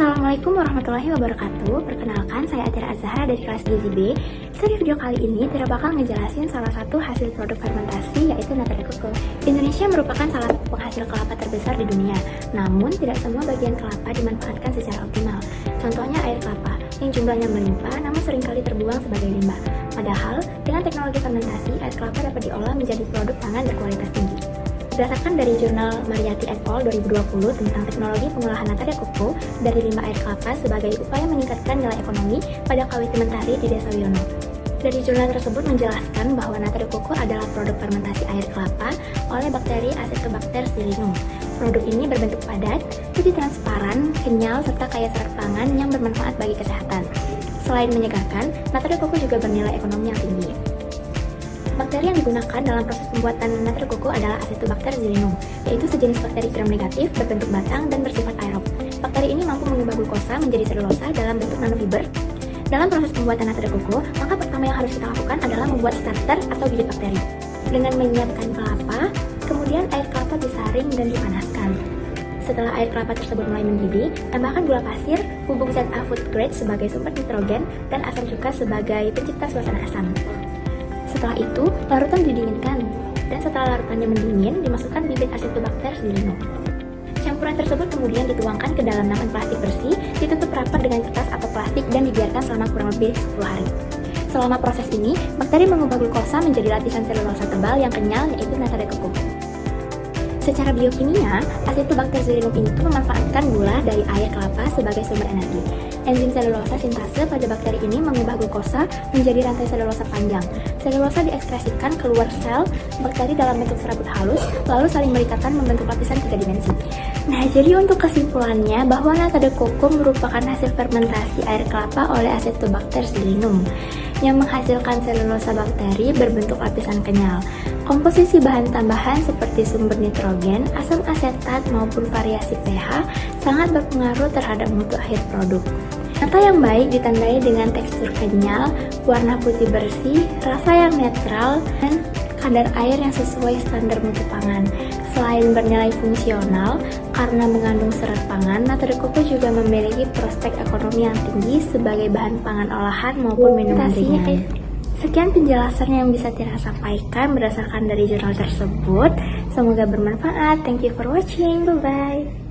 Assalamualaikum warahmatullahi wabarakatuh. Perkenalkan, saya Atira Azhara dari kelas Gizi B. Seri video kali ini Tira bakal ngejelasin salah satu hasil produk fermentasi, yaitu nata de coco. Indonesia merupakan salah satu penghasil kelapa terbesar di dunia. Namun, tidak semua bagian kelapa dimanfaatkan secara optimal. Contohnya air kelapa, yang jumlahnya melimpah namun seringkali terbuang sebagai limbah. Padahal, dengan teknologi fermentasi, air kelapa dapat diolah menjadi produk pangan berkualitas tinggi. Berdasarkan dari jurnal Mariyati et al. 2020 tentang teknologi pengolahan nata de coco dari limbah air kelapa sebagai upaya meningkatkan nilai ekonomi pada Kawiti Mentari di Desa Wiono. Dari jurnal tersebut menjelaskan bahwa nata de coco adalah produk fermentasi air kelapa oleh bakteri Acetobacter stylinum. Produk ini berbentuk padat, putih transparan, kenyal, serta kaya serat pangan yang bermanfaat bagi kesehatan. Selain menyegarkan, nata de coco juga bernilai ekonomi yang tinggi. Bakteri yang digunakan dalam proses pembuatan nata de coco adalah Acetobacter stylinum, yaitu sejenis bakteri gram negatif berbentuk batang dan bersifat aerob. Bakteri ini mampu mengubah glukosa menjadi selulosa dalam bentuk nanofiber. Dalam proses pembuatan nata de coco, maka pertama yang harus kita lakukan adalah membuat starter atau bibit bakteri. Dengan menyiapkan kelapa, kemudian air kelapa disaring dan dipanaskan. Setelah air kelapa tersebut mulai mendidih, tambahkan gula pasir, bubuk ZA food grade sebagai sumber nitrogen, dan asam cuka sebagai pencipta suasana asam. Setelah itu, larutan didinginkan, dan setelah larutannya mendingin, dimasukkan bibit Acetobacter stylinum. Campuran tersebut kemudian dituangkan ke dalam nampan plastik bersih, ditutup rapat dengan kertas atau plastik, dan dibiarkan selama kurang lebih 10 hari. Selama proses ini, bakteri mengubah glukosa menjadi lapisan selulosa tebal yang kenyal, yaitu nata de coco. Secara biokimia, Acetobacter stylinum itu memanfaatkan gula dari air kelapa sebagai sumber energi. Enzim selulosa sintase pada bakteri ini mengubah glukosa menjadi rantai selulosa panjang. Selulosa diekskresikan keluar sel bakteri dalam bentuk serabut halus, lalu saling berikatan membentuk lapisan 3 dimensi. Nah, jadi untuk kesimpulannya bahwa nata de coco merupakan hasil fermentasi air kelapa oleh Acetobacter stylinum yang menghasilkan selulosa bakteri berbentuk lapisan kenyal. Komposisi bahan tambahan seperti sumber nitrogen, asam asetat maupun variasi pH sangat berpengaruh terhadap mutu akhir produk. Nata yang baik ditandai dengan tekstur kenyal, warna putih bersih, rasa yang netral, dan kadar air yang sesuai standar mutu pangan. Selain bernilai fungsional, karena mengandung serat pangan, nata de coco juga memiliki prospek ekonomi yang tinggi sebagai bahan pangan olahan maupun minuman ringan. Sekian penjelasan yang bisa Tira sampaikan berdasarkan dari jurnal tersebut. Semoga bermanfaat. Thank you for watching. Bye-bye.